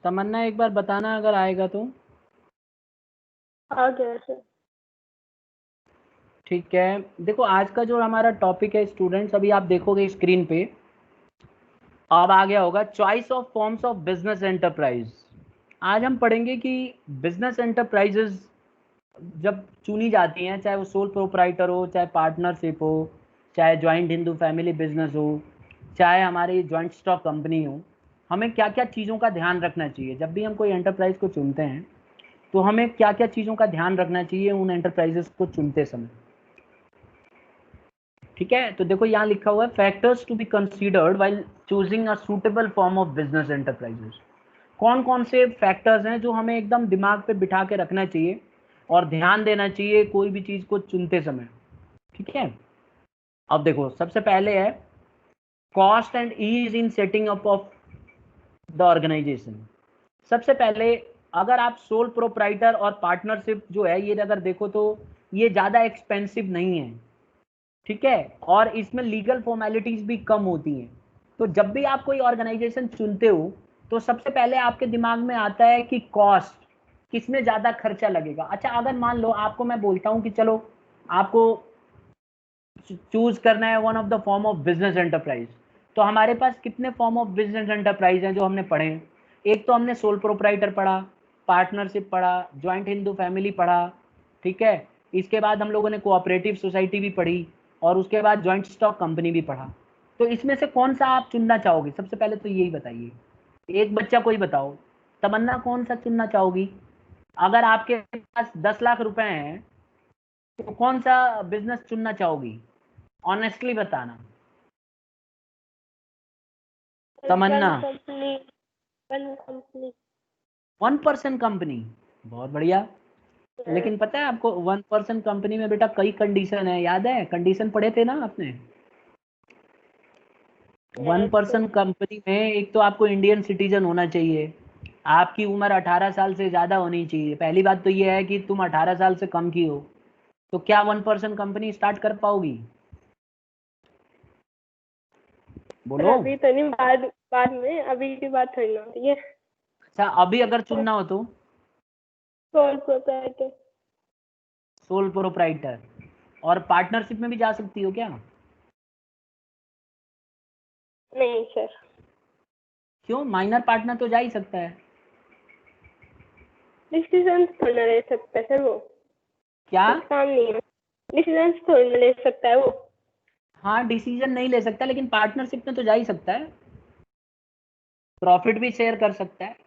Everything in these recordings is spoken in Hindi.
तमन्ना एक बार बताना अगर आएगा तो। आ गया सर। ठीक है, देखो आज का जो हमारा टॉपिक है स्टूडेंट्स, अभी आप देखोगे स्क्रीन पे अब आ गया होगा, choice of forms of business enterprise. आज हम पढ़ेंगे कि बिजनेस एंटरप्राइजेज जब चुनी जाती हैं, चाहे वो सोल प्रोप्राइटर हो, चाहे पार्टनरशिप हो, चाहे ज्वाइंट हिंदू फैमिली बिजनेस हो, चाहे हमारी ज्वाइंट स्टॉक कंपनी हो, हमें क्या क्या चीज़ों का ध्यान रखना चाहिए जब भी हम कोई एंटरप्राइज को चुनते हैं। तो हमें क्या क्या चीज़ों का ध्यान रखना चाहिए उन एंटरप्राइजेस को चुनते समय। ठीक है, तो देखो यहाँ लिखा हुआ है factors to be considered while choosing a suitable form of business enterprises. कौन कौन से फैक्टर्स हैं जो हमें एकदम दिमाग पे बिठा के रखना चाहिए और ध्यान देना चाहिए कोई भी चीज को चुनते समय। ठीक है, अब देखो सबसे पहले है cost and ease in setting up of the organisation. सबसे पहले अगर आप सोल प्रोप्राइटर और पार्टनरशिप जो है ये अगर देखो तो ये ज़्यादा एक्सपेंसिव नहीं है। ठीक है, और इसमें लीगल फॉर्मेलिटीज भी कम होती हैं। तो जब भी आप कोई ऑर्गेनाइजेशन चुनते हो तो सबसे पहले आपके दिमाग में आता है कि कॉस्ट, किसमें ज़्यादा खर्चा लगेगा। अच्छा, अगर मान लो आपको मैं बोलता हूँ कि चलो आपको चूज करना है one of the form of business enterprise, तो हमारे पास कितने फॉर्म ऑफ बिजनेस एंटरप्राइज हैं जो हमने पढ़े हैं। एक तो हमने सोल प्रोप्राइटर पढ़ा, पार्टनरशिप पढ़ा, ज्वाइंट हिंदू फैमिली पढ़ा। ठीक है, इसके बाद हम लोगों ने कोऑपरेटिव सोसाइटी भी पढ़ी और उसके बाद ज्वाइंट स्टॉक कंपनी भी पढ़ा। तो इसमें से कौन सा आप चुनना चाहोगे, सबसे पहले तो यही बताइए। एक बच्चा कोई बताओ, तमन्ना कौन सा चुनना चाहोगी। अगर आपके पास 10 लाख रुपए हैं तो कौन सा बिजनेस चुनना चाहोगी, ऑनेस्टली बताना। Tamanna. One company. One company. 1% company, बहुत बढ़िया। लेकिन पता है आपको 1% कंपनी में बेटा कई कंडीशन है, याद है कंडीशन पढ़े थे ना आपने। वन नहीं सर। पर्सन कंपनी में एक तो आपको इंडियन सिटीजन होना चाहिए, आपकी उम्र 18 साल से ज़्यादा होनी चाहिए। पहली बात तो ये है कि तुम 18 साल से कम की हो, तो क्या 1% कंपनी स्टार्ट कर पाओगी, पर बोलो। अभी तो नहीं, बाद बाद में, अभी की बात थोड़ी ना होती है। अच्छा, अभी अगर चुनना हो तो सोल प्रोप्राइटर। सोल प्रोप्राइटर, और पार्टनरशिप में भी जा सकती हो क्या। नहीं सर। क्यों, माइनर पार्टनर तो जा ही सकता है। डिसीजन थोड़ी ना ले सकता है सर वो। क्या। कुछ काम नहीं है। डिसीजन थोड़ी ना ले सकता है वो। हाँ, डिसीजन नहीं ले सकता लेकिन पार्टनरशिप में तो जा ही सकता है, प्रॉफिट भी शेयर कर सकता है।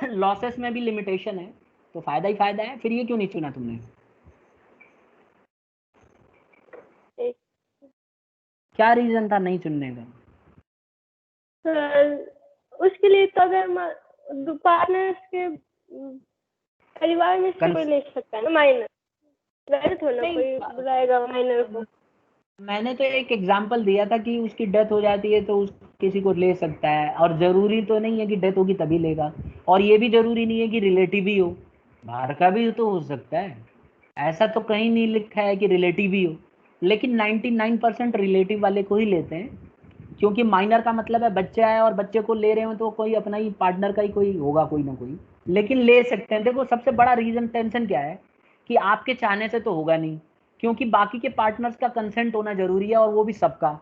लॉसेस में भी लिमिटेशन है, तो फायदा ही फायदा है। फिर ये क्यों नहीं चुना तुमने, एक क्या रीजन था नहीं चुनने का। सर, उसके लिए तो अगर पार्टनर्स के परिवार में से कोई ले सकता है ना माइनर। वैसे थोड़ा ना नहीं, कोई बुलाएगा माइनर को। मैंने तो एक एग्जांपल दिया था कि उसकी डेथ हो जाती है तो उस किसी को ले सकता है, और जरूरी तो नहीं है कि डेथ होगी तभी लेगा, और ये भी जरूरी नहीं है कि रिलेटिव ही हो, बाहर का भी तो हो सकता है। ऐसा तो कहीं नहीं लिखा है कि रिलेटिव ही हो, लेकिन 99% रिलेटिव वाले को ही लेते हैं, क्योंकि माइनर का मतलब है बच्चा है और बच्चे को ले रहे हो तो कोई अपना ही पार्टनर का ही कोई होगा, कोई ना कोई, लेकिन ले सकते हैं। देखो सबसे बड़ा रीजन टेंशन क्या है कि आपके चाहने से तो होगा नहीं, क्योंकि बाकी के पार्टनर्स का कंसेंट होना जरूरी है, और वो भी सबका।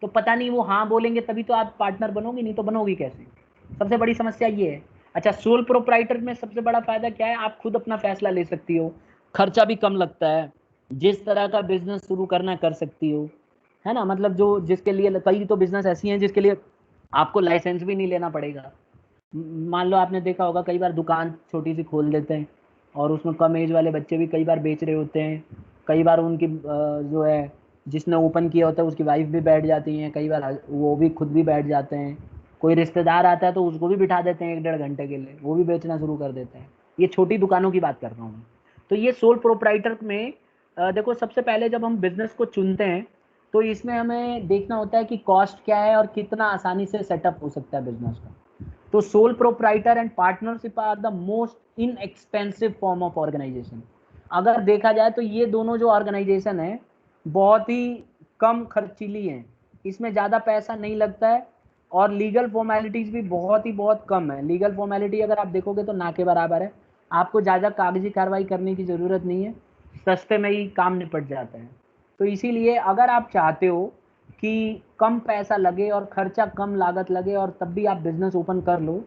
तो पता नहीं वो हाँ बोलेंगे तभी तो आप पार्टनर बनोगे, नहीं तो बनोगी कैसे। सबसे बड़ी समस्या ये है। अच्छा, सोल प्रोप्राइटर में सबसे बड़ा फायदा क्या है, आप खुद अपना फैसला ले सकती हो, खर्चा भी कम लगता है, जिस तरह का बिजनेस शुरू करना कर सकती हो, है ना। मतलब जो जिसके लिए कई तो बिजनेस ऐसी हैं जिसके लिए आपको लाइसेंस भी नहीं लेना पड़ेगा। मान लो आपने देखा होगा कई बार दुकान छोटी सी खोल देते हैं और उसमें कम एज वाले बच्चे भी कई बार बेच रहे होते हैं। कई बार उनकी जो है जिसने ओपन किया होता है उसकी वाइफ भी बैठ जाती हैं, कई बार वो भी खुद भी बैठ जाते हैं। कोई रिश्तेदार आता है तो उसको भी बिठा देते हैं 1-1.5 घंटे के लिए, वो भी बेचना शुरू कर देते हैं। ये छोटी दुकानों की बात कर रहा हूँ मैं। तो ये सोल प्रोप्राइटर में देखो सबसे पहले जब हम बिजनेस को चुनते हैं तो इसमें हमें देखना होता है कि कॉस्ट क्या है और कितना आसानी से सेटअप हो सकता है बिजनेस का। तो sole proprietor and partnership are the most inexpensive form of organisation. अगर देखा जाए तो ये दोनों जो ऑर्गेनाइजेशन है बहुत ही कम खर्चीली हैं, इसमें ज़्यादा पैसा नहीं लगता है, और लीगल फॉर्मेलिटीज भी बहुत कम है। लीगल फॉर्मेलिटी अगर आप देखोगे तो ना के बराबर है, आपको ज़्यादा कागजी कार्रवाई करने की ज़रूरत नहीं है, सस्ते में ही काम निपट जाता है। तो इसीलिए अगर आप चाहते हो कि कम पैसा लगे और खर्चा कम लागत लगे और तब भी आप बिजनेस ओपन कर लो,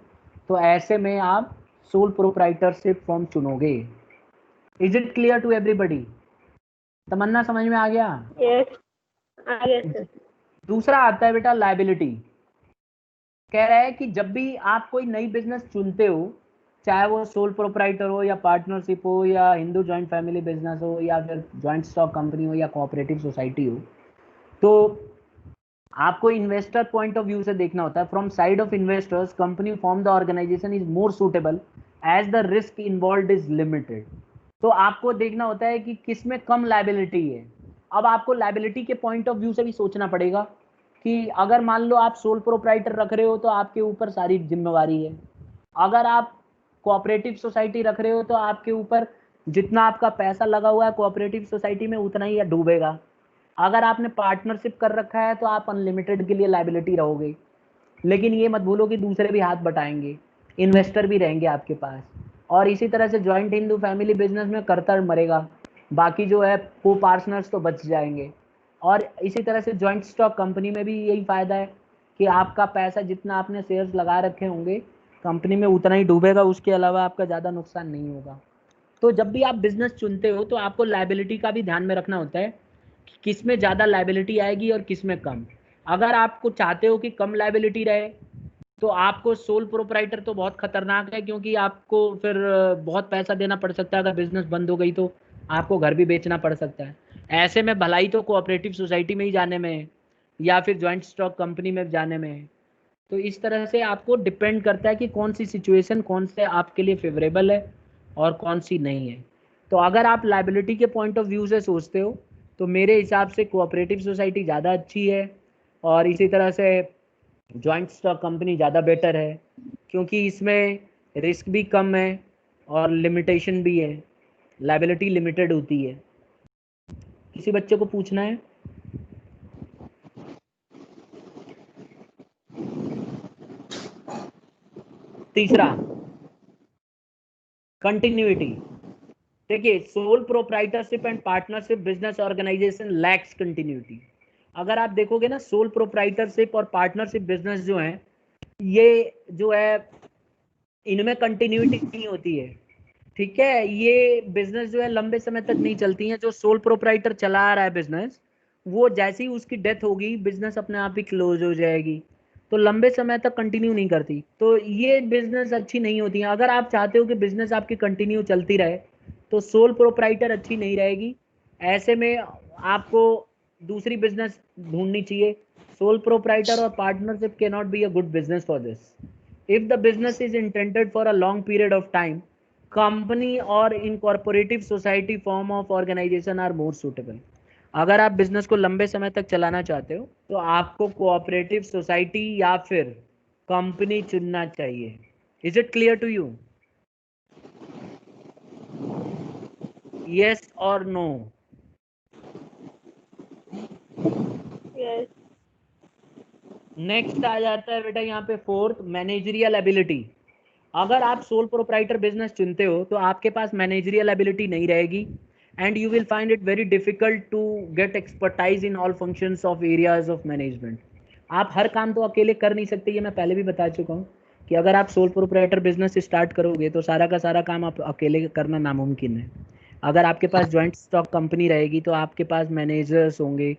तो ऐसे में आप सोल प्रोप्राइटरशिप फॉर्म चुनोगे। Is it clear to everybody? Tamanna समझ में आ गया? यस, आ गया सर। दूसरा आता है बेटा लायबिलिटी। कह रहा है कि जब भी आप कोई नई बिजनेस चुनते हो, चाहे वो सोल प्रोप्राइटर हो या पार्टनरशिप हो या हिंदू जॉइंट फैमिली बिजनेस हो या फिर जॉइंट स्टॉक कंपनी हो या कोऑपरेटिव सोसाइटी हो, तो आपको इन्वेस्टर पॉइंट ऑफ व्यू से देखना होता है। From side of investors, company form the organisation is more suitable as the risk involve is limited. तो आपको देखना होता है कि किसमें कम लायबिलिटी है। अब आपको लायबिलिटी के पॉइंट ऑफ व्यू से भी सोचना पड़ेगा कि अगर मान लो आप सोल प्रोप्राइटर रख रहे हो तो आपके ऊपर सारी जिम्मेवारी है। अगर आप कोऑपरेटिव सोसाइटी रख रहे हो तो आपके ऊपर जितना आपका पैसा लगा हुआ है कोऑपरेटिव सोसाइटी में उतना ही डूबेगा। अगर आपने पार्टनरशिप कर रखा है तो आप अनलिमिटेड के लिए लायबिलिटी रहोगे। लेकिन ये मत भूलो कि दूसरे भी हाथ बटाएंगे, इन्वेस्टर भी रहेंगे आपके पास। और इसी तरह से जॉइंट हिंदू फैमिली बिजनेस में करतर मरेगा, बाकी जो है को पार्टनर्स तो बच जाएंगे। और इसी तरह से जॉइंट स्टॉक कंपनी में भी यही फायदा है कि आपका पैसा जितना आपने शेयर्स लगा रखे होंगे कंपनी में उतना ही डूबेगा, उसके अलावा आपका ज़्यादा नुकसान नहीं होगा। तो जब भी आप बिजनेस चुनते हो तो आपको लायबिलिटी का भी ध्यान में रखना होता है कि किस में ज़्यादा लायबिलिटी आएगी और किस में कम। अगर आपको चाहते हो कि कम लायबिलिटी रहे तो आपको सोल प्रोप्राइटर तो बहुत खतरनाक है, क्योंकि आपको फिर बहुत पैसा देना पड़ सकता है। अगर बिजनेस बंद हो गई तो आपको घर भी बेचना पड़ सकता है। ऐसे में भलाई तो कोऑपरेटिव सोसाइटी में ही जाने में है या फिर जॉइंट स्टॉक कंपनी में जाने में है। तो इस तरह से आपको डिपेंड करता है कि कौन सी सिचुएशन कौन से आपके लिए फेवरेबल है और कौन सी नहीं है। तो अगर आप लायबिलिटी के पॉइंट ऑफ व्यू से सोचते हो तो मेरे हिसाब से कोऑपरेटिव सोसाइटी ज़्यादा अच्छी है, और इसी तरह से जॉइंट स्टॉक कंपनी ज़्यादा बेटर है, क्योंकि इसमें रिस्क भी कम है और लिमिटेशन भी है, लायबिलिटी लिमिटेड होती है। किसी बच्चे को पूछना है? तीसरा, कंटिन्यूटी। देखिए, sole proprietorship and partnership business organisation lacks continuity. अगर आप देखोगे ना, सोल प्रोप्राइटरशिप और पार्टनरशिप बिजनेस जो है, ये जो है इनमें कंटिन्यूटी नहीं होती है। ठीक है, ये बिजनेस जो है लंबे समय तक नहीं चलती है। जो सोल प्रोप्राइटर चला रहा है बिजनेस, वो जैसे ही उसकी डेथ होगी बिजनेस अपने आप ही क्लोज हो जाएगी, तो लंबे समय तक कंटिन्यू नहीं करती। तो ये बिजनेस अच्छी नहीं होती है। अगर आप चाहते हो कि बिजनेस आपकी कंटिन्यू चलती रहे तो सोल प्रोप्राइटर अच्छी नहीं रहेगी। ऐसे में आपको दूसरी बिजनेस ढूंढनी चाहिए। सोल प्रोप्राइटर और partnership can not be a good business for this. if the business is intended for a long period of time, company or incorporative society form of organization are more suitable। अगर आप बिजनेस को लंबे समय तक चलाना चाहते हो तो आपको कोऑपरेटिव सोसाइटी या फिर कंपनी चुनना चाहिए। Is it clear to you? Yes और नो? यस। नेक्स्ट आ जाता है बेटा यहाँ पे फोर्थ, मैनेजरियल एबिलिटी। अगर आप सोल प्रोप्राइटर बिजनेस चुनते हो तो आपके पास मैनेजरियल एबिलिटी नहीं रहेगी, and you will find it very difficult to get expertise in all functions of areas of management. आप हर काम तो अकेले कर नहीं सकते, ये मैं पहले भी बता चुका हूँ कि अगर आप सोल प्रोप्राइटर बिजनेस स्टार्ट करोगे तो सारा का सारा काम आप अकेले करना नामुमकिन है। अगर आपके पास जॉइंट स्टॉक कंपनी रहेगी तो आपके पास मैनेजर्स होंगे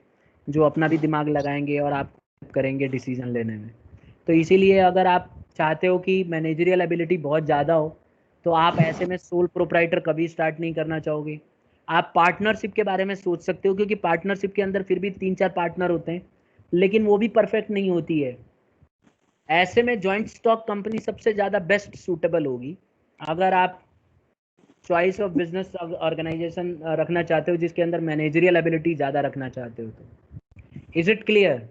जो अपना भी दिमाग लगाएंगे और आप करेंगे डिसीजन लेने में। तो इसीलिए अगर आप चाहते हो कि मैनेजरियल एबिलिटी बहुत ज़्यादा हो तो आप ऐसे में सोल प्रोप्राइटर कभी स्टार्ट नहीं करना चाहोगे। आप पार्टनरशिप के बारे में सोच सकते हो, क्योंकि पार्टनरशिप के अंदर फिर भी 3-4 पार्टनर होते हैं, लेकिन वो भी परफेक्ट नहीं होती है। ऐसे में जॉइंट स्टॉक कंपनी सबसे ज़्यादा बेस्ट सूटेबल होगी अगर आप चॉइस ऑफ बिजनेस ऑर्गेनाइजेशन रखना चाहते हो जिसके अंदर मैनेजरियल एबिलिटी ज़्यादा रखना चाहते हो तो। Is it clear?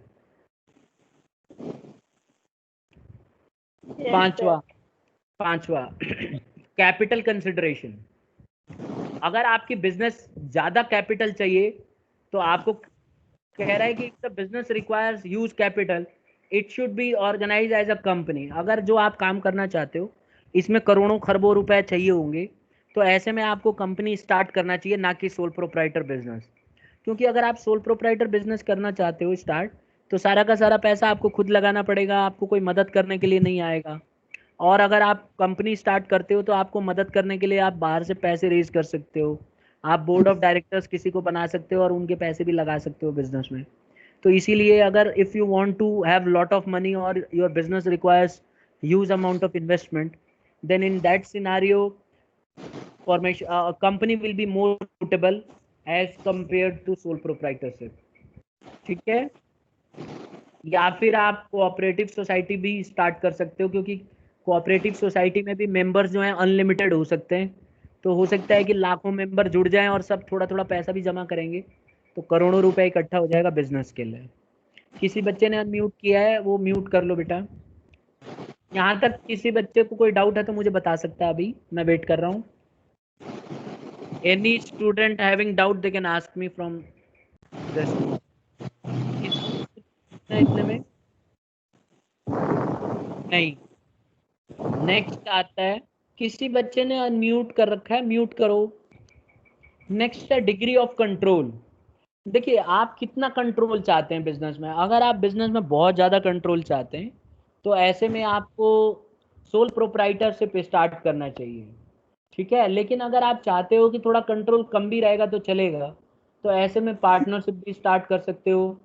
पांचवा, कैपिटल कंसिडरेशन। अगर आपकी बिजनेस ज्यादा कैपिटल चाहिए तो आपको कह रहा है कि the business requires huge capital, it should be organise as a company. अगर जो आप काम करना चाहते हो इसमें करोड़ों खरबों रुपए चाहिए होंगे, तो ऐसे में आपको कंपनी स्टार्ट करना चाहिए, ना कि सोल प्रोप्राइटर बिजनेस। क्योंकि अगर आप सोल प्रोप्राइटर बिजनेस करना चाहते हो स्टार्ट, तो सारा का सारा पैसा आपको खुद लगाना पड़ेगा, आपको कोई मदद करने के लिए नहीं आएगा। और अगर आप कंपनी स्टार्ट करते हो तो आपको मदद करने के लिए आप बाहर से पैसे रेज कर सकते हो, आप बोर्ड ऑफ डायरेक्टर्स किसी को बना सकते हो और उनके पैसे भी लगा सकते हो बिजनेस में। तो इसीलिए अगर if you want to have lot of money और your business requires huge amount of investment, then in that scenario formation a company will be more suitable as compared to sole proprietorship। ठीक है, या फिर आप कोऑपरेटिव सोसाइटी भी स्टार्ट कर सकते हो, क्योंकि कोऑपरेटिव सोसाइटी में भी मेंबर्स जो हैं अनलिमिटेड हो सकते हैं। तो हो सकता है कि लाखों मेंबर जुड़ जाएं और सब थोड़ा थोड़ा पैसा भी जमा करेंगे, तो करोड़ों रुपए इकट्ठा हो जाएगा बिजनेस के लिए। किसी बच्चे ने अनम्यूट किया है, वो म्यूट कर लो बेटा। यहाँ तक किसी बच्चे को कोई डाउट है तो मुझे बता सकता है, अभी मैं वेट कर रहा हूँ। Any student having doubt they can ask me from this. इतने में नहीं। नेक्स्ट आता है, किसी बच्चे ने अनम्यूट कर रखा है, म्यूट करो। नेक्स्ट है डिग्री ऑफ कंट्रोल। देखिए आप कितना कंट्रोल चाहते हैं बिजनेस में। अगर आप बिजनेस में बहुत ज़्यादा कंट्रोल चाहते हैं तो ऐसे में आपको सोल प्रोप्राइटरशिप स्टार्ट करना चाहिए, ठीक है। लेकिन अगर आप चाहते हो कि थोड़ा कंट्रोल कम भी रहेगा तो चलेगा, तो ऐसे में पार्टनरशिप भी स्टार्ट कर सकते हो,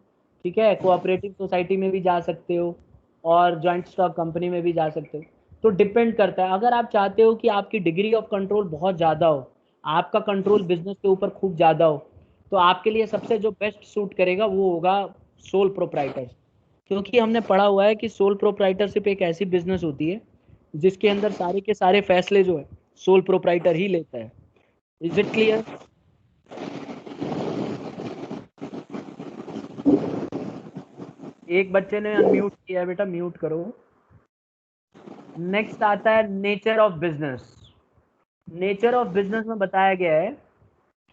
ठीक है। कोऑपरेटिव सोसाइटी में भी जा सकते हो और जॉइंट स्टॉक कंपनी में भी जा सकते हो। तो डिपेंड करता है, अगर आप चाहते हो कि आपकी डिग्री ऑफ कंट्रोल बहुत ज़्यादा हो, आपका कंट्रोल बिजनेस के ऊपर खूब ज़्यादा हो, तो आपके लिए सबसे जो बेस्ट सूट करेगा वो होगा सोल प्रोप्राइटर। क्योंकि हमने पढ़ा हुआ है कि सोल प्रोप्राइटरशिप एक ऐसी बिजनेस होती है जिसके अंदर सारे के सारे फैसले जो है सोल प्रोप्राइटर ही लेता है। Is it clear? एक बच्चे ने अनम्यूट किया है, बेटा म्यूट करो। नेक्स्ट आता है nature of business. Nature of business में बताया गया है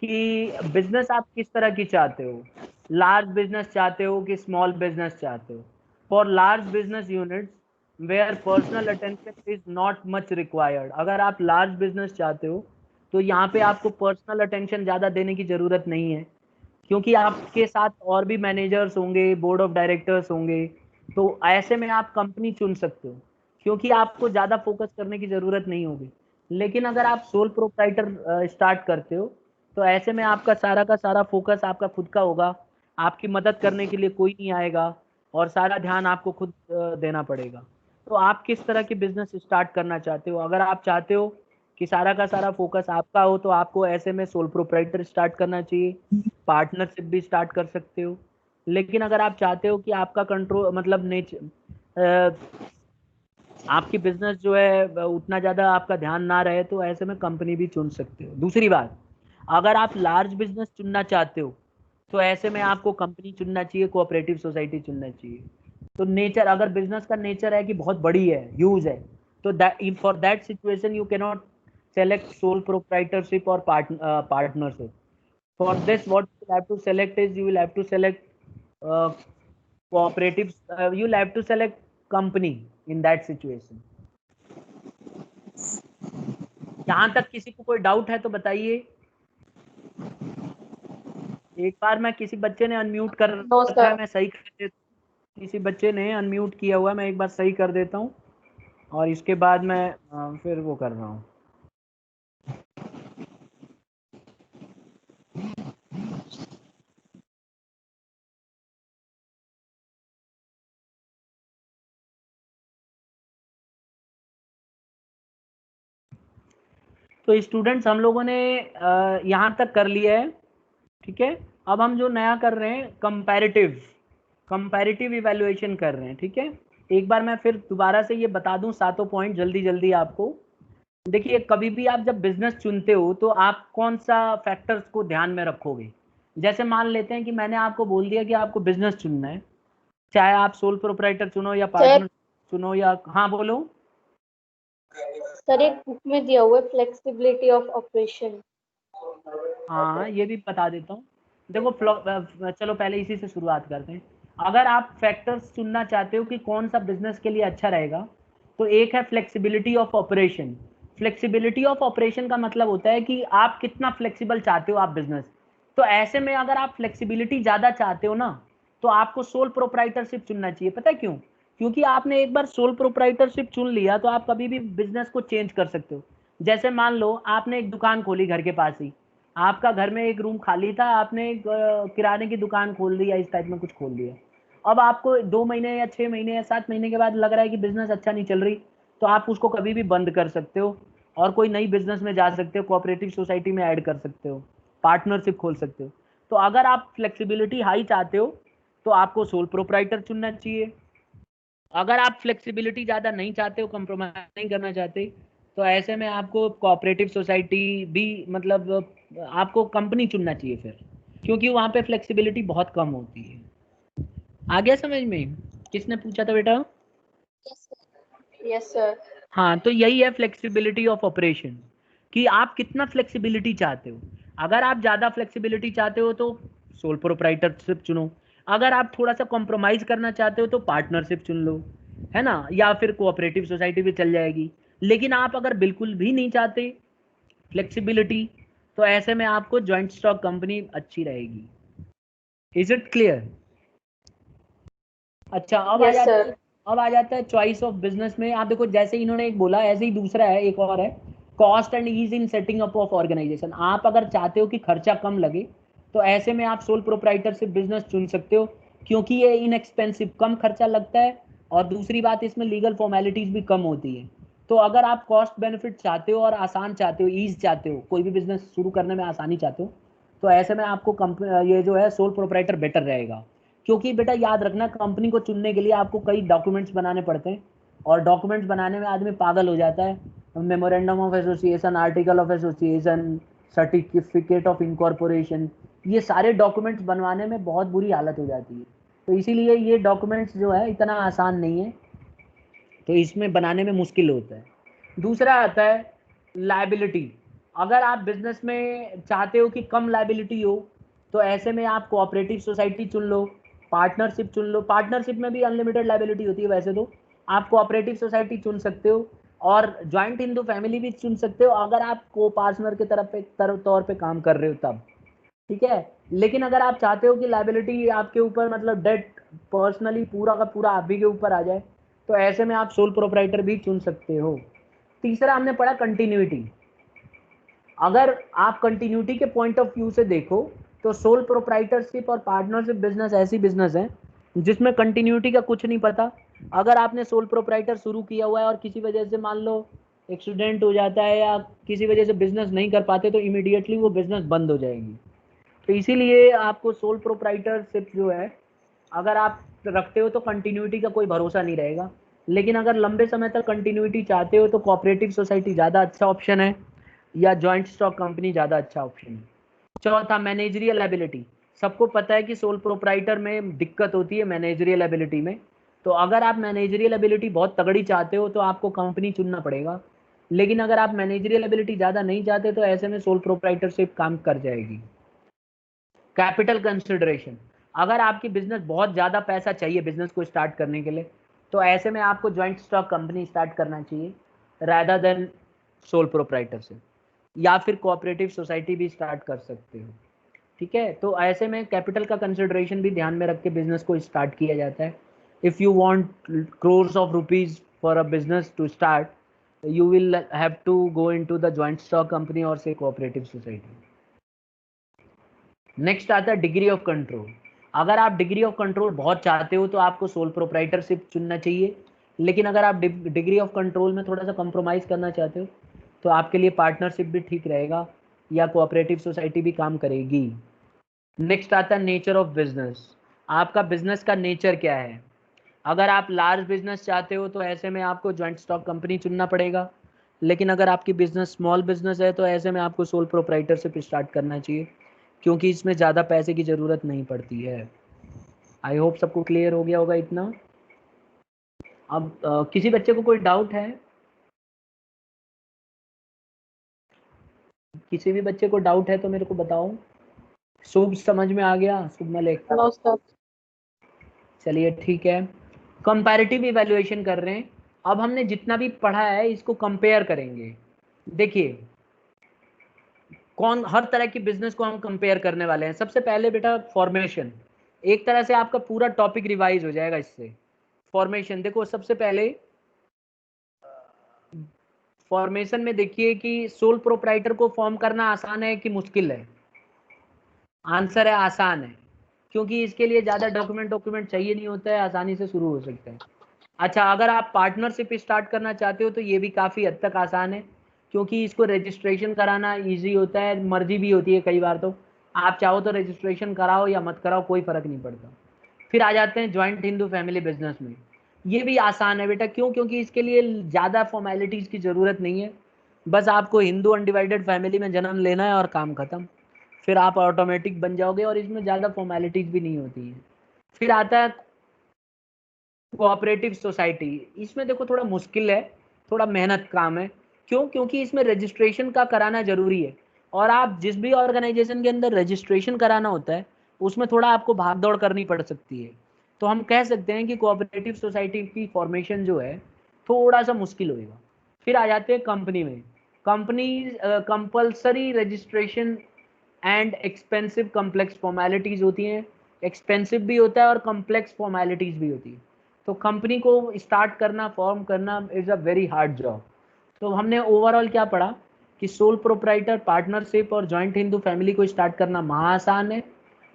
कि बिजनेस आप किस तरह की चाहते हो, लार्ज बिजनेस चाहते हो कि स्मॉल बिजनेस चाहते हो। For large business units where personal attention is not much required. अगर आप लार्ज बिजनेस चाहते हो तो यहाँ पे आपको पर्सनल अटेंशन ज़्यादा देने की ज़रूरत नहीं है, क्योंकि आपके साथ और भी मैनेजर्स होंगे, बोर्ड ऑफ डायरेक्टर्स होंगे। तो ऐसे में आप कंपनी चुन सकते हो, क्योंकि आपको ज़्यादा फोकस करने की ज़रूरत नहीं होगी। लेकिन अगर आप सोल प्रोप्राइटर स्टार्ट करते हो तो ऐसे में आपका सारा का सारा फोकस आपका खुद का होगा, आपकी मदद करने के लिए कोई नहीं आएगा और सारा ध्यान आपको खुद देना पड़ेगा। तो आप किस तरह की बिजनेस स्टार्ट करना चाहते हो? अगर आप चाहते हो कि सारा का सारा फोकस आपका हो तो आपको ऐसे में सोल प्रोप्राइटर स्टार्ट करना चाहिए, पार्टनरशिप भी स्टार्ट कर सकते हो। लेकिन अगर आप चाहते हो कि आपका कंट्रोल मतलब आपकी बिजनेस जो है उतना ज़्यादा आपका ध्यान ना रहे, तो ऐसे में कंपनी भी चुन सकते हो। दूसरी बात, अगर आप लार्ज बिजनेस चुनना चाहते हो तो ऐसे में आपको कंपनी चुनना चाहिए, कोऑपरेटिव सोसाइटी चुनना चाहिए। तो नेचर, अगर बिजनेस का नेचर है कि बहुत बड़ी है, ह्यूज है, तो for that situation you can not select sole proprietorship or partnership. For this, what you will have to select is you will have to select cooperatives. You will have to select company in that situation. यहाँ तक किसी को कोई डाउट है तो बताइए। एक बार मैं किसी बच्चे ने अनम्यूट कर रखा है, मैं सही कर देता हूँ। किसी बच्चे ने अनम्यूट किया हुआ है, मैं एक बार सही कर देता हूँ और इसके बाद मैं फिर वो कर रहा हूँ। तो स्टूडेंट्स हम लोगों ने यहाँ तक कर लिया है, ठीक है। अब हम जो नया कर रहे हैं कंपैरेटिव इवैल्यूएशन कर रहे हैं, ठीक है। एक बार मैं फिर दोबारा से ये बता दूं सातों पॉइंट जल्दी जल्दी आपको। देखिए कभी भी आप जब बिजनेस चुनते हो तो आप कौन सा फैक्टर्स को ध्यान में रखोगे। जैसे मान लेते हैं कि मैंने आपको बोल दिया कि आपको बिजनेस चुनना है, चाहे आप सोल प्रोप्राइटर चुनो या पार्टनर चुनो या, हाँ बोलो। सर एक बुक में दिया हुआ है फ्लेक्सिबिलिटी ऑफ ऑपरेशन। हाँ ये भी बता देता हूँ। देखो चलो पहले इसी से शुरुआत करते हैं। अगर आप फैक्टर्स चुनना चाहते हो कि कौन सा बिजनेस के लिए अच्छा रहेगा, तो एक है flexibility of operation. Flexibility of operation का मतलब होता है कि आप कितना फ्लेक्सिबल चाहते हो आप बिजनेस। तो ऐसे में अगर आप फ्लेक्सिबिलिटी ज्यादा चाहते हो ना, तो आपको सोल प्रोप्राइटरशिप चुनना चाहिए। पता है क्यों? क्योंकि आपने एक बार सोल प्रोप्राइटरशिप चुन लिया तो आप कभी भी बिजनेस को चेंज कर सकते हो। जैसे मान लो आपने एक दुकान खोली घर के पास ही, आपका घर में एक रूम खाली था, आपने एक किराने की दुकान खोल दी या इस टाइप में कुछ खोल दिया। अब आपको 2 महीने या 6 महीने या 7 महीने के बाद लग रहा है कि बिजनेस अच्छा नहीं चल रही, तो आप उसको कभी भी बंद कर सकते हो और कोई नई बिजनेस में जा सकते हो, कोऑपरेटिव सोसाइटी में ऐड कर सकते हो, पार्टनरशिप खोल सकते हो। तो अगर आप फ्लेक्सिबिलिटी हाई चाहते हो तो आपको सोल प्रोप्राइटर चुनना चाहिए। अगर आप फ्लेक्सिबिलिटी ज़्यादा नहीं चाहते हो, कंप्रोमाइज नहीं करना चाहते, तो ऐसे में आपको कोऑपरेटिव सोसाइटी भी, मतलब आपको कंपनी चुनना चाहिए फिर, क्योंकि वहाँ पे फ्लेक्सिबिलिटी बहुत कम होती है। आ गया समझ में? किसने पूछा था बेटा? Yes sir. हाँ, तो यही है फ्लेक्सिबिलिटी ऑफ ऑपरेशन, कि आप कितना फ्लेक्सिबिलिटी चाहते हो। अगर आप ज़्यादा फ्लेक्सिबिलिटी चाहते हो तो सोल प्रोप्राइटरशिप चुनो। अगर आप थोड़ा सा कॉम्प्रोमाइज़ करना चाहते हो तो पार्टनरशिप चुन लो, है ना, या फिर कोऑपरेटिव सोसाइटी भी चल जाएगी। लेकिन आप अगर बिल्कुल भी नहीं चाहते फ्लेक्सिबिलिटी, तो ऐसे में आपको जॉइंट स्टॉक कंपनी अच्छी रहेगी। Is it clear? अच्छा, यस सर। अब आ जाता है चॉइस ऑफ बिजनेस में। आप देखो, जैसे इन्होंने एक बोला, ऐसे ही दूसरा है, एक और है, cost and ease in setting up of organisation. आप अगर चाहते हो कि खर्चा कम लगे, तो ऐसे में आप सोल प्रोप्राइटरशिप बिजनेस चुन सकते हो, क्योंकि ये इनएक्सपेंसिव, कम खर्चा लगता है, और दूसरी बात इसमें लीगल फॉर्मेलिटीज भी कम होती है। तो अगर आप कॉस्ट बेनिफिट चाहते हो और आसान चाहते हो, ईज चाहते हो, कोई भी बिजनेस शुरू करने में आसानी चाहते हो, तो ऐसे में आपको ये जो है सोल प्रोप्राइटर बेटर रहेगा। क्योंकि बेटा याद रखना, कंपनी को चुनने के लिए आपको कई डॉक्यूमेंट्स बनाने पड़ते हैं, और डॉक्यूमेंट्स बनाने में आदमी पागल हो जाता है। Memorandum of association, article of association, certificate of incorporation, ये सारे डॉक्यूमेंट्स बनवाने में बहुत बुरी हालत हो जाती है। तो इसीलिए ये डॉक्यूमेंट्स जो है इतना आसान नहीं है, तो इसमें बनाने में मुश्किल होता है। दूसरा आता है लायबिलिटी। अगर आप बिजनेस में चाहते हो कि कम लायबिलिटी हो, तो ऐसे में आप कोऑपरेटिव सोसाइटी चुन लो, पार्टनरशिप चुन लो। पार्टनरशिप में भी अनलिमिटेड लायबिलिटी होती है वैसे तो। आप कोऑपरेटिव सोसाइटी चुन सकते हो, और ज्वाइंट हिंदू फैमिली भी चुन सकते हो अगर आप को पार्टनर के तौर पे काम कर रहे हो तब, ठीक है। लेकिन अगर आप चाहते हो कि लायबिलिटी आपके ऊपर, मतलब डेट पर्सनली पूरा का पूरा आप ही के ऊपर आ जाए, तो ऐसे में आप सोल प्रोप्राइटर भी चुन सकते हो। तीसरा हमने पढ़ा कंटिन्यूटी। अगर आप कंटिन्यूटी के पॉइंट ऑफ व्यू से देखो, तो सोल प्रोप्राइटरशिप और पार्टनरशिप बिजनेस ऐसी बिजनेस है जिसमें कंटिन्यूटी का कुछ नहीं पता। अगर आपने सोल प्रोप्राइटर शुरू किया हुआ है और किसी वजह से मान लो एक्सीडेंट हो जाता है या किसी वजह से बिजनेस नहीं कर पाते, तो इमीडिएटली वो बिजनेस बंद हो जाएगी। तो इसीलिए आपको सोल प्रोप्राइटरशिप जो है, अगर आप रखते हो तो कंटिन्यूटी का कोई भरोसा नहीं रहेगा। लेकिन अगर लंबे समय तक कंटिन्यूटी चाहते हो तो कोऑपरेटिव सोसाइटी ज़्यादा अच्छा ऑप्शन है, या जॉइंट स्टॉक कंपनी ज़्यादा अच्छा ऑप्शन है। चौथा, मैनेजरियल एबिलिटी। सबको पता है कि सोल प्रोप्राइटर में दिक्कत होती है मैनेजरियल एबिलिटी में। तो अगर आप मैनेजरियल एबिलिटी बहुत तगड़ी चाहते हो तो आपको कंपनी चुनना पड़ेगा। लेकिन अगर आप मैनेजरियल एबिलिटी ज़्यादा नहीं चाहते, तो ऐसे में सोल प्रोप्राइटरशिप काम कर जाएगी। Capital consideration. अगर आपकी बिजनेस बहुत ज़्यादा पैसा चाहिए बिजनेस को स्टार्ट करने के लिए, तो ऐसे में आपको ज्वाइंट स्टॉक कंपनी स्टार्ट करना चाहिए रादर देन सोल प्रोप्राइटरशिप, या फिर कोऑपरेटिव सोसाइटी भी स्टार्ट कर सकते हो, ठीक है। तो ऐसे में कैपिटल का कंसिडरेशन भी ध्यान में रख के बिजनेस को स्टार्ट किया जाता है। If you want crores of rupees for a business to start, you will have to go into the joint stock company or say cooperative society. Next आता है डिग्री ऑफ कंट्रोल। अगर आप डिग्री ऑफ कंट्रोल बहुत चाहते हो तो आपको सोल प्रोप्राइटरशिप चुनना चाहिए। लेकिन अगर आप डिग्री ऑफ कंट्रोल में थोड़ा सा कंप्रोमाइज़ करना चाहते हो, तो आपके लिए पार्टनरशिप भी ठीक रहेगा, या कोऑपरेटिव सोसाइटी भी काम करेगी। नेक्स्ट आता है नेचर ऑफ बिजनेस। आपका बिजनेस का नेचर क्या है? अगर आप लार्ज बिजनेस चाहते हो तो ऐसे में आपको ज्वाइंट स्टॉक कंपनी चुनना पड़ेगा। लेकिन अगर आपकी बिजनेस स्मॉल बिजनेस है, तो ऐसे में आपको सोल प्रोप्राइटरशिप स्टार्ट करना चाहिए, क्योंकि इसमें ज़्यादा पैसे की ज़रूरत नहीं पड़ती है। आई होप सबको क्लियर हो गया होगा इतना। अब किसी बच्चे को कोई डाउट है? किसी भी बच्चे को डाउट है तो मेरे को बताओ। शुभ समझ में आ गया? शुभ मलिक? No sir. चलिए ठीक है, कंपैरेटिव इवैल्यूएशन कर रहे हैं। अब हमने जितना भी पढ़ा है इसको कंपेयर करेंगे। देखिए कौन हर तरह की बिजनेस को हम कंपेयर करने वाले हैं। सबसे पहले बेटा फॉर्मेशन, एक तरह से आपका पूरा टॉपिक रिवाइज हो जाएगा इससे। फॉर्मेशन देखो, सबसे पहले फॉर्मेशन में देखिए कि सोल प्रोप्राइटर को फॉर्म करना आसान है कि मुश्किल है? आंसर है आसान है, क्योंकि इसके लिए ज़्यादा डॉक्यूमेंट चाहिए नहीं होता है, आसानी से शुरू हो सकता है। अच्छा, अगर आप पार्टनरशिप स्टार्ट करना चाहते हो तो ये भी काफ़ी हद तक आसान है, क्योंकि इसको रजिस्ट्रेशन कराना इजी होता है, मर्जी भी होती है कई बार, तो आप चाहो तो रजिस्ट्रेशन कराओ या मत कराओ, कोई फ़र्क नहीं पड़ता। फिर आ जाते हैं ज्वाइंट हिंदू फैमिली बिजनेस में। ये भी आसान है बेटा, क्यों? क्योंकि इसके लिए ज़्यादा फॉर्मेलिटीज़ की ज़रूरत नहीं है, बस आपको हिंदू अनडिवाइडेड फैमिली में जन्म लेना है और काम खत्म। फिर आप ऑटोमेटिक बन जाओगे और इसमें ज़्यादा फॉर्मेलिटीज़ भी नहीं होती हैं। फिर आता है कोऑपरेटिव सोसाइटी। इसमें देखो थोड़ा मुश्किल है, थोड़ा मेहनत काम है। क्यों? क्योंकि इसमें रजिस्ट्रेशन का कराना जरूरी है, और आप जिस भी ऑर्गेनाइजेशन के अंदर रजिस्ट्रेशन कराना होता है उसमें थोड़ा आपको भाग दौड़ करनी पड़ सकती है। तो हम कह सकते हैं कि कोऑपरेटिव सोसाइटी की फॉर्मेशन जो है थोड़ा सा मुश्किल होगा। फिर आ जाते हैं कंपनी में। Company compulsory registration and expensive complex formalities होती हैं। एक्सपेंसिव भी होता है और कॉम्प्लेक्स फॉर्मेलिटीज भी होती है। तो कंपनी को स्टार्ट करना, फॉर्म करना is a very hard job. तो हमने ओवरऑल क्या पढ़ा कि सोल प्रोप्राइटर, पार्टनरशिप और जॉइंट हिंदू फैमिली को स्टार्ट करना महा आसान है,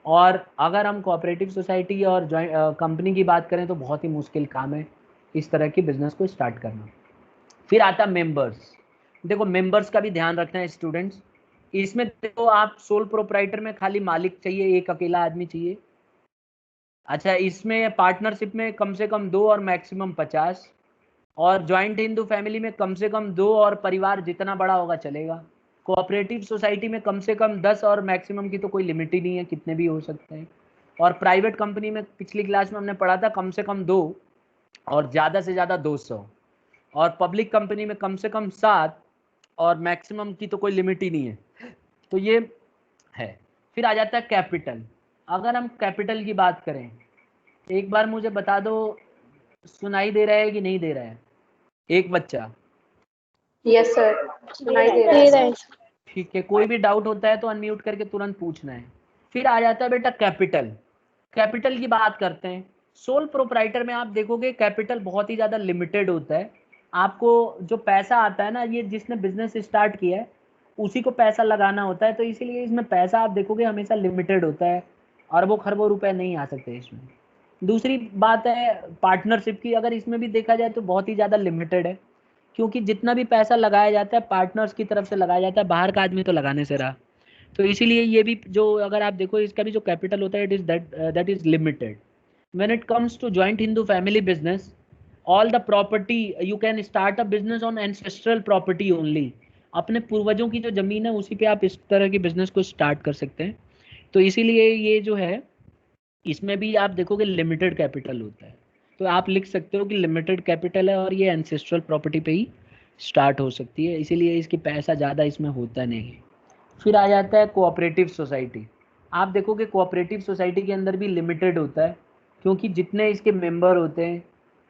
और अगर हम कोऑपरेटिव सोसाइटी और कंपनी की बात करें तो बहुत ही मुश्किल काम है इस तरह की बिजनेस को स्टार्ट करना। फिर आता मेंबर्स। देखो मेंबर्स का भी ध्यान रखना है स्टूडेंट्स। इसमें देखो आप सोल प्रोप्राइटर में खाली मालिक चाहिए, एक अकेला आदमी चाहिए। अच्छा, इसमें पार्टनरशिप में कम से कम 2 और मैक्सिमम 50, और ज्वाइंट हिंदू फैमिली में कम से कम 2 और परिवार जितना बड़ा होगा चलेगा। कोऑपरेटिव सोसाइटी में कम से कम 10 और मैक्सिमम की तो कोई लिमिट ही नहीं है, कितने भी हो सकते हैं। और प्राइवेट कंपनी में पिछली क्लास में हमने पढ़ा था कम से कम 2 और ज़्यादा से ज़्यादा 200, और पब्लिक कंपनी में कम से कम 7 और मैक्सिमम की तो कोई लिमिट ही नहीं है। तो ये है। फिर आ जाता है कैपिटल। अगर हम कैपिटल की बात करें, एक बार मुझे बता दो, सुनाई दे रहा है कि नहीं दे रहा है? एक बच्चा। यस सर, सुनाई दे रहा है। ठीक है, कोई भी डाउट होता है तो अनम्यूट करके तुरंत पूछना है। फिर आ जाता है बेटा कैपिटल। कैपिटल की बात करते हैं। सोल प्रोप्राइटर में आप देखोगे कैपिटल बहुत ही ज़्यादा लिमिटेड होता है। आपको जो पैसा आता है ना, ये जिसने बिजनेस स्टार्ट किया है उसी को पैसा लगाना होता है, तो इसीलिए इसमें पैसा आप देखोगे हमेशा लिमिटेड होता है, अरबों खरबों रुपए नहीं आ सकते इसमें। दूसरी बात है पार्टनरशिप की, अगर इसमें भी देखा जाए तो बहुत ही ज़्यादा लिमिटेड है, क्योंकि जितना भी पैसा लगाया जाता है पार्टनर्स की तरफ से लगाया जाता है, बाहर का आदमी तो लगाने से रहा। तो इसीलिए ये भी जो अगर आप देखो इसका भी जो कैपिटल होता है it is that is limited. When it comes to joint Hindu family business, all the property you can start a business on ancestral property only. अपने पूर्वजों की जो जमीन है उसी पे आप इस तरह के बिजनेस को स्टार्ट कर सकते हैं। तो इसीलिए ये जो है इसमें भी आप देखोगे लिमिटेड कैपिटल होता है। तो आप लिख सकते हो कि लिमिटेड कैपिटल है और ये एंसेस्ट्रल प्रॉपर्टी पे ही स्टार्ट हो सकती है, इसीलिए इसकी पैसा ज़्यादा इसमें होता नहीं है। फिर आ जाता है कोऑपरेटिव सोसाइटी। आप देखोगे कोऑपरेटिव सोसाइटी के अंदर भी लिमिटेड होता है, क्योंकि जितने इसके मेंबर होते हैं,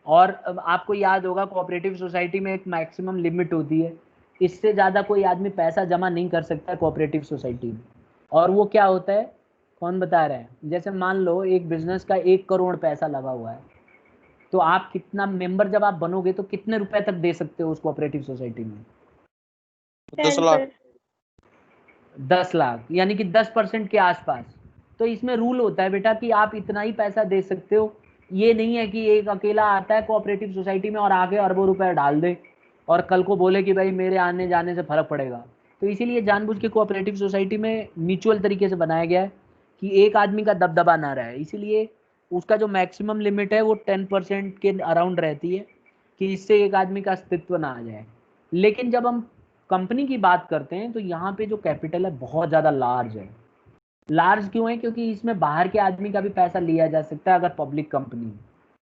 और अब आपको याद होगा कोऑपरेटिव सोसाइटी में एक मैक्सिमम लिमिट होती है, इससे ज़्यादा कोई आदमी पैसा जमा नहीं कर सकता है कोऑपरेटिव सोसाइटी में। और वो क्या होता है, कौन बता रहा है? जैसे मान लो एक बिजनेस का 1 करोड़ पैसा लगा हुआ है, तो आप कितना मेंबर जब आप बनोगे तो कितने रुपए तक दे सकते हो उस कोऑपरेटिव सोसाइटी में? 10 लाख। 10 लाख, यानी कि 10% के आसपास। तो इसमें रूल होता है बेटा कि आप इतना ही पैसा दे सकते हो। ये नहीं है कि एक अकेला आता है कोऑपरेटिव सोसाइटी में और आगे अरबों रुपए डाल दे और कल को बोले कि भाई मेरे आने जाने से फर्क पड़ेगा। तो इसीलिए जानबूझ के कोऑपरेटिव सोसाइटी में म्यूचुअल तरीके से बनाया गया है कि एक आदमी का दबदबा ना रहे, इसीलिए उसका जो मैक्सिमम लिमिट है वो 10% के अराउंड रहती है, कि इससे एक आदमी का अस्तित्व ना आ जाए। लेकिन जब हम कंपनी की बात करते हैं तो यहाँ पे जो कैपिटल है बहुत ज़्यादा लार्ज है। लार्ज क्यों है? क्योंकि इसमें बाहर के आदमी का भी पैसा लिया जा सकता है अगर पब्लिक कंपनी है,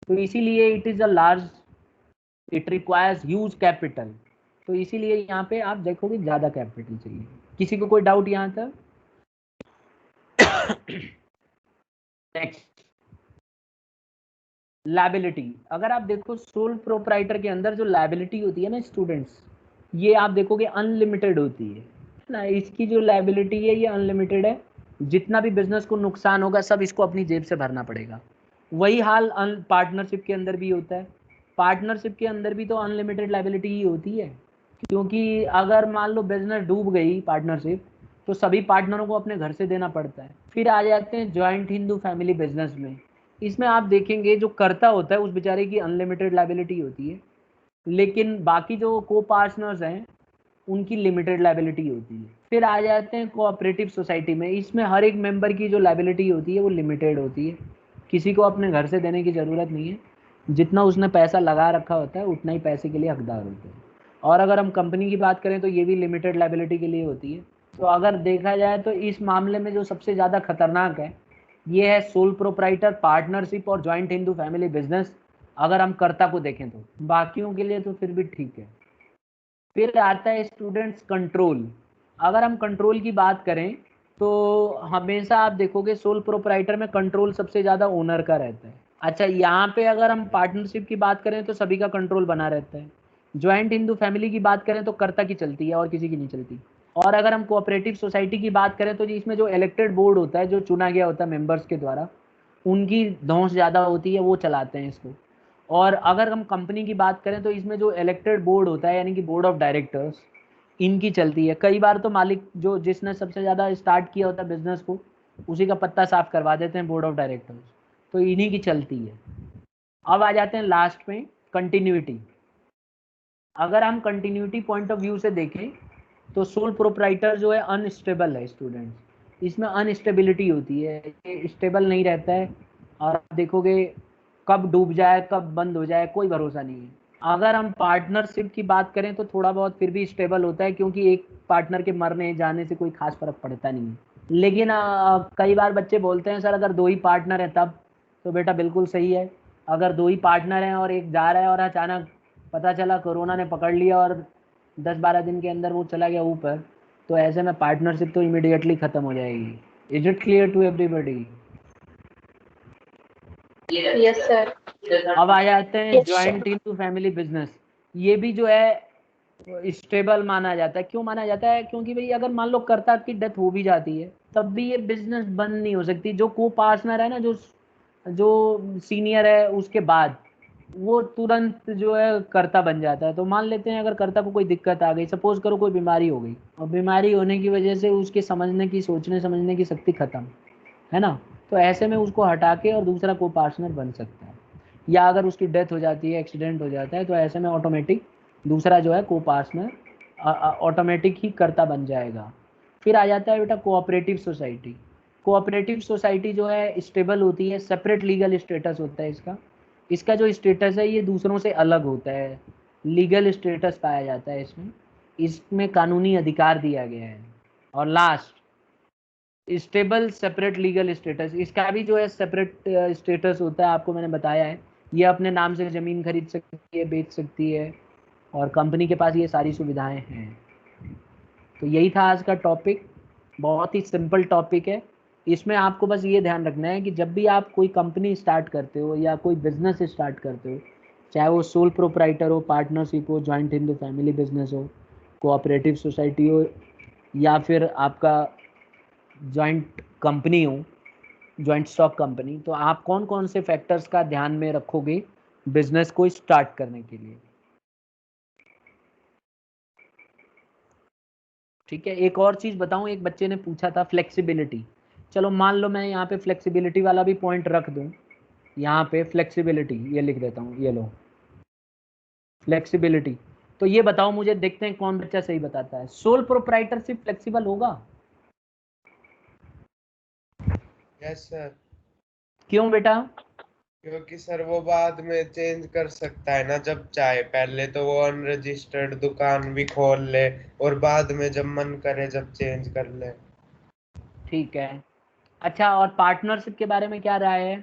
तो इसीलिए it is a large, it requires huge capital. तो इसीलिए यहाँ पे आप देखोगे ज़्यादा कैपिटल चाहिए। किसी को कोई डाउट यहाँ तक? नेक्स्ट। लायबिलिटी, अगर आप देखो सोल प्रोप्राइटर के अंदर जो लायबिलिटी होती है ना स्टूडेंट्स, ये आप देखोगे अनलिमिटेड होती है ना। इसकी जो लायबिलिटी है ये अनलिमिटेड है, जितना भी बिजनेस को नुकसान होगा सब इसको अपनी जेब से भरना पड़ेगा। वही हाल पार्टनरशिप के अंदर भी होता है। पार्टनरशिप के अंदर भी तो अनलिमिटेड लायबिलिटी ही होती है, क्योंकि अगर मान लो बिजनेस डूब गई पार्टनरशिप, तो सभी पार्टनरों को अपने घर से देना पड़ता है। फिर आ जाते हैं जॉइंट हिंदू फैमिली बिजनेस में। इसमें आप देखेंगे जो कर्ता होता है उस बेचारे की अनलिमिटेड लायबिलिटी होती है, लेकिन बाकी जो को पार्टनर्स हैं उनकी लिमिटेड लायबिलिटी होती है। फिर आ जाते हैं कोऑपरेटिव सोसाइटी में। इसमें हर एक मेंबर की जो लायबिलिटी होती है वो लिमिटेड होती है, किसी को अपने घर से देने की ज़रूरत नहीं है, जितना उसने पैसा लगा रखा होता है उतना ही पैसे के लिए हकदार होते हैं। और अगर हम कंपनी की बात करें तो ये भी लिमिटेड लायबिलिटी के लिए होती है। तो अगर देखा जाए तो इस मामले में जो सबसे ज़्यादा खतरनाक है ये है सोल प्रोप्राइटर, पार्टनरशिप और जॉइंट हिंदू फैमिली बिजनेस, अगर हम कर्ता को देखें तो। बाकियों के लिए तो फिर भी ठीक है। फिर आता है स्टूडेंट्स कंट्रोल। अगर हम कंट्रोल की बात करें तो हमेशा आप देखोगे सोल प्रोप्राइटर में कंट्रोल सबसे ज़्यादा ओनर का रहता है। अच्छा, यहाँ पे अगर हम पार्टनरशिप की बात करें तो सभी का कंट्रोल बना रहता है। ज्वाइंट हिंदू फैमिली की बात करें तो कर्ता की चलती है और किसी की नहीं चलती। और अगर हम कोऑपरेटिव सोसाइटी की बात करें तो जी इसमें जो इलेक्टेड बोर्ड होता है, जो चुना गया होता है मेंबर्स के द्वारा, उनकी धौंस ज़्यादा होती है, वो चलाते हैं इसको। और अगर हम कंपनी की बात करें तो इसमें जो इलेक्टेड बोर्ड होता है यानी कि बोर्ड ऑफ डायरेक्टर्स, इनकी चलती है। कई बार तो मालिक जो जिसने सबसे ज़्यादा स्टार्ट किया होता है बिजनेस को, उसी का पत्ता साफ करवा देते हैं बोर्ड ऑफ डायरेक्टर्स, तो इन्हीं की चलती है। अब आ जाते हैं लास्ट में कंटिन्यूटी। अगर हम कंटिन्यूटी पॉइंट ऑफ व्यू से देखें तो सोल प्रोप्राइटर जो है अनस्टेबल है स्टूडेंट्स, इसमें अनस्टेबिलिटी होती है, ये स्टेबल नहीं रहता है। और आप देखोगे कब डूब जाए कब बंद हो जाए कोई भरोसा नहीं है। अगर हम पार्टनरशिप की बात करें तो थोड़ा बहुत फिर भी स्टेबल होता है, क्योंकि एक पार्टनर के मरने जाने से कोई खास फर्क पड़ता नहीं है। लेकिन कई बार बच्चे बोलते हैं सर अगर दो ही पार्टनर हैं तब, तो बेटा बिल्कुल सही है। अगर दो ही पार्टनर हैं और एक जा रहा है और अचानक पता चला कोरोना ने पकड़ लिया और 10-12 दिन के अंदर वो चला गया ऊपर, तो ऐसे में पार्टनरशिप तो इमीडिएटली खत्म हो जाएगी। Is it clear to everybody? Yes, sir. अब आ जाते हैं ज्वाइंट इनटू फैमिली बिजनेस। ये भी जो है स्टेबल माना जाता है। क्यों माना जाता है? क्योंकि भाई अगर मान लो कर्ता की डेथ हो भी जाती है तब भी ये बिजनेस बंद नहीं हो सकती। जो को पार्टनर है ना, जो सीनियर है उसके बाद वो तुरंत जो है कर्ता बन जाता है। तो मान लेते हैं अगर कर्ता को कोई दिक्कत आ गई, सपोज करो कोई बीमारी हो गई, और बीमारी होने की वजह से उसके समझने की, सोचने समझने की शक्ति खत्म है ना, तो ऐसे में उसको हटा के और दूसरा को पार्टनर बन सकता है। या अगर उसकी डेथ हो जाती है, एक्सीडेंट हो जाता है, तो ऐसे में ऑटोमेटिक दूसरा जो है को पार्टनर ऑटोमेटिक ही कर्ता बन जाएगा। फिर आ जाता है बेटा कोऑपरेटिव सोसाइटी। कोऑपरेटिव सोसाइटी जो है स्टेबल होती है, सेपरेट लीगल स्टेटस होता है इसका। इसका जो स्टेटस है ये दूसरों से अलग होता है, लीगल स्टेटस पाया जाता है इसमें। इसमें कानूनी अधिकार दिया गया है। और last stable separate legal status, इसका भी जो है सेपरेट स्टेटस होता है, आपको मैंने बताया है। ये अपने नाम से ज़मीन खरीद सकती है, बेच सकती है, और कंपनी के पास ये सारी सुविधाएं हैं। तो यही था आज का टॉपिक, बहुत ही सिंपल टॉपिक है। इसमें आपको बस ये ध्यान रखना है कि जब भी आप कोई कंपनी स्टार्ट करते हो या कोई बिजनेस स्टार्ट करते हो, चाहे वो सोल प्रोप्राइटर हो, पार्टनरशिप हो, जॉइंट हिंदू फैमिली बिजनेस हो, कोऑपरेटिव सोसाइटी हो, या फिर आपका जॉइंट कंपनी हो, जॉइंट स्टॉक कंपनी, तो आप कौन कौन से फैक्टर्स का ध्यान में रखोगे बिजनेस को स्टार्ट करने के लिए? ठीक है। एक और चीज बताऊं, एक बच्चे ने पूछा था फ्लेक्सिबिलिटी। चलो मान लो मैं यहाँ पे फ्लेक्सिबिलिटी वाला भी पॉइंट रख दूं, यहाँ पे फ्लेक्सिबिलिटी ये लिख देता हूँ, ये लो फ्लेक्सिबिलिटी। तो ये बताओ मुझे, देखते हैं कौन बच्चा सही बताता है। सोल प्रोप्राइटरशिप फ्लेक्सिबल होगा? Yes sir. क्यों बेटा? क्योंकि सर वो बाद में चेंज कर सकता है ना जब चाहे। पहले तो वो अनरजिस्टर्ड दुकान भी खोल ले और बाद में जब मन करे जब चेंज कर ले। ठीक है। अच्छा, और पार्टनरशिप के बारे में क्या राय है?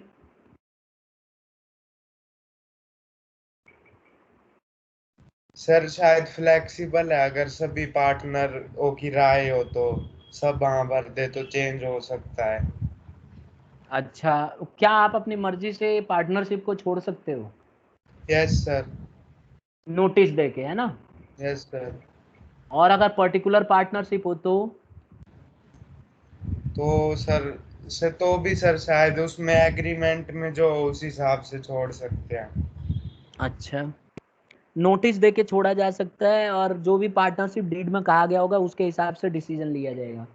सर शायद फ्लेक्सिबल है, अगर सभी पार्टनर की राय हो तो सब हाँ भर दे तो चेंज हो सकता है। अच्छा, क्या आप अपनी मर्जी से पार्टनरशिप को छोड़ सकते हो? Yes sir. नोटिस देके, है ना? Yes sir. और अगर पर्टिकुलर पार्टनरशिप हो तो सर से तो भी सर शायद उसमें एग्रीमेंट में जो उस हिसाब से छोड़ सकते हैं। अच्छा, नोटिस देके छोड़ा जा सकता है और जो भी पार्टनरशिप डीड में कहा गया होगा उसके हिसाब से डिसीजन लिया जाएगा।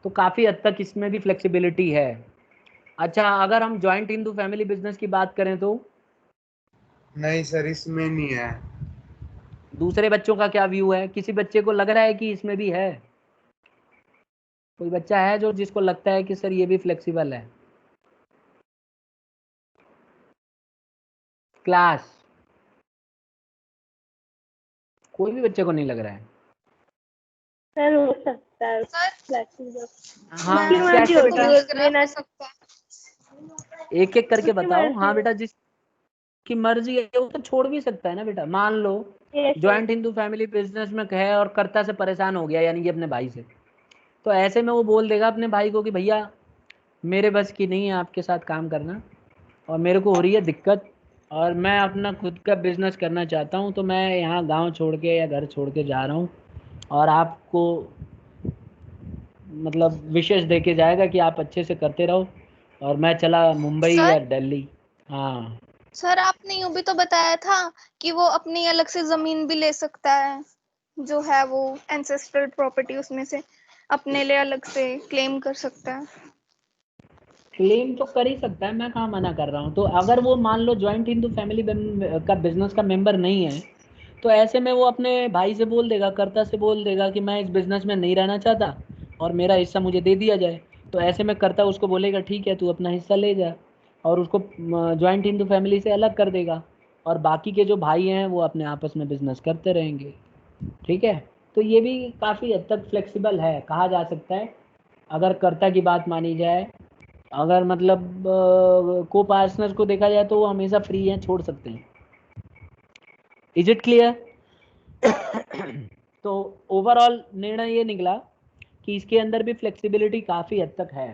तो काफ़ी हद तक इसमें भी फ्लेक्सिबिलिटी है। अच्छा, अगर हम जॉइंट हिंदू फैमिली बिजनेस की बात करें तो नहीं सर, इसमें नहीं है। दूसरे बच्चों का क्या व्यू है? किसी बच्चे को लग रहा है कि इसमें भी है? कोई बच्चा है जो जिसको लगता है कि सर ये भी फ्लेक्सिबल है? क्लास, कोई भी बच्चे को नहीं लग रहा है? सर हो सकता है सर flexible। हाँ, उसकी मर्जी कैसे तो बेटा? होती है बेटा लेना हो सकता है। एक एक करके उसकी बताओ। मर्जी हाँ है। बेटा, जिसकी मर्जी है वो तो छोड़ भी सकता है ना बेटा। मान लो Yes, sir. Joint Hindu family business में है और कर्ता से परेशान हो गया, यानी कि अपने भाई से, तो ऐसे में वो बोल देगा अपने भाई को कि भैया मेरे बस की नहीं है आपके साथ काम करना, और मेरे को हो रही है दिक्कत, और मैं अपना खुद का बिजनेस करना चाहता हूँ, तो मैं यहाँ गांव छोड़ के या घर छोड़ के जा रहा हूँ, और आपको मतलब विशेष दे के जाएगा कि आप अच्छे से करते रहो, और मैं चला मुंबई या सर दिल्ली। हाँ, सर आपने यूं भी तो बताया था कि वो अपनी अलग से जमीन भी ले सकता है, जो है वो एंसेस्ट्रल प्रॉपर्टी, उसमें से अपने लिए अलग से क्लेम कर सकता है। क्लेम तो कर ही सकता है, मैं कहाँ मना कर रहा हूँ। तो अगर वो मान लो जॉइंट हिंदू फैमिली का बिजनेस का मेंबर नहीं है, तो ऐसे में वो अपने भाई से बोल देगा, कर्ता से बोल देगा कि मैं इस बिजनेस में नहीं रहना चाहता और मेरा हिस्सा मुझे दे दिया जाए। तो ऐसे में कर्ता उसको बोलेगा ठीक है तू अपना हिस्सा ले जा, और उसको जॉइंट हिंदू फैमिली से अलग कर देगा, और बाकी के जो भाई हैं वो अपने आपस में बिजनेस करते रहेंगे। ठीक है? तो ये भी काफ़ी हद तक फ्लेक्सिबल है, कहा जा सकता है, अगर कर्ता की बात मानी जाए। अगर मतलब को पार्टनर्स को देखा जाए तो वो हमेशा फ्री हैं, छोड़ सकते हैं। Is it clear? तो ओवरऑल निर्णय ये निकला कि इसके अंदर भी फ्लेक्सिबिलिटी काफ़ी हद तक है।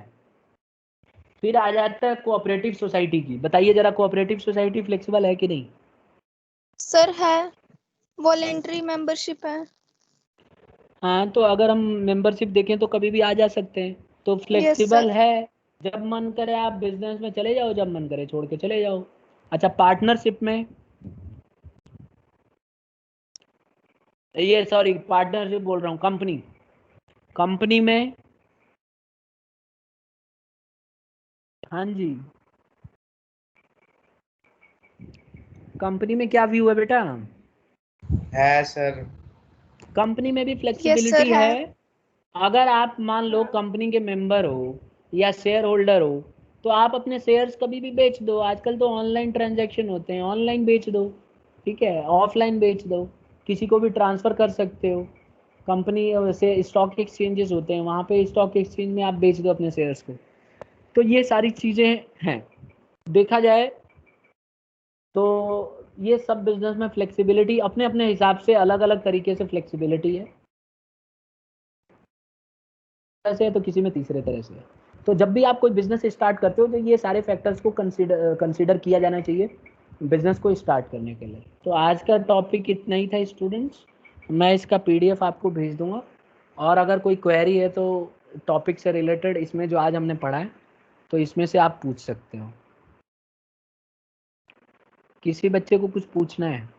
फिर आ जाता है कोऑपरेटिव सोसाइटी की। बताइए जरा, कोऑपरेटिव सोसाइटी फ्लेक्सिबल है कि नहीं? सर है, वॉलेंटरी मेंबरशिप है। हाँ, तो अगर हम मेंबरशिप देखें तो कभी भी आ जा सकते हैं, तो यस फ्लेक्सिबल सर। है। जब मन करे आप बिजनेस में चले जाओ, जब मन करे छोड़ के चले जाओ। अच्छा, पार्टनरशिप में, ये सॉरी पार्टनरशिप बोल रहा हूँ, कंपनी, कंपनी में, हाँ जी, कंपनी में क्या व्यू है बेटा? है सर। कंपनी में भी यस फ्लेक्सिबिलिटी सर है। है। अगर आप मान लो कंपनी के मेंबर हो या शेयर होल्डर हो, तो आप अपने शेयर्स कभी भी बेच दो। आजकल तो ऑनलाइन ट्रांजैक्शन होते हैं, ऑनलाइन बेच दो। ठीक है, ऑफलाइन बेच दो, किसी को भी ट्रांसफ़र कर सकते हो। कंपनी से स्टॉक एक्सचेंजेस होते हैं, वहाँ पे स्टॉक एक्सचेंज में आप बेच दो अपने शेयर्स को। तो ये सारी चीज़ें हैं, देखा जाए तो ये सब बिजनेस में फ्लेक्सिबिलिटी अपने अपने हिसाब से अलग अलग तरीके से फ्लेक्सिबिलिटी है। ऐसे है तो किसी में तीसरे तरह से है। तो जब भी आप कोई बिजनेस स्टार्ट करते हो तो ये सारे फैक्टर्स को कंसीडर किया जाना चाहिए बिजनेस को स्टार्ट करने के लिए। तो आज का टॉपिक इतना ही था स्टूडेंट्स, मैं इसका पीडीएफ आपको भेज दूंगा, और अगर कोई क्वेरी है तो टॉपिक से रिलेटेड इसमें जो आज हमने पढ़ा है तो इसमें से आप पूछ सकते हो। किसी बच्चे को कुछ पूछना है?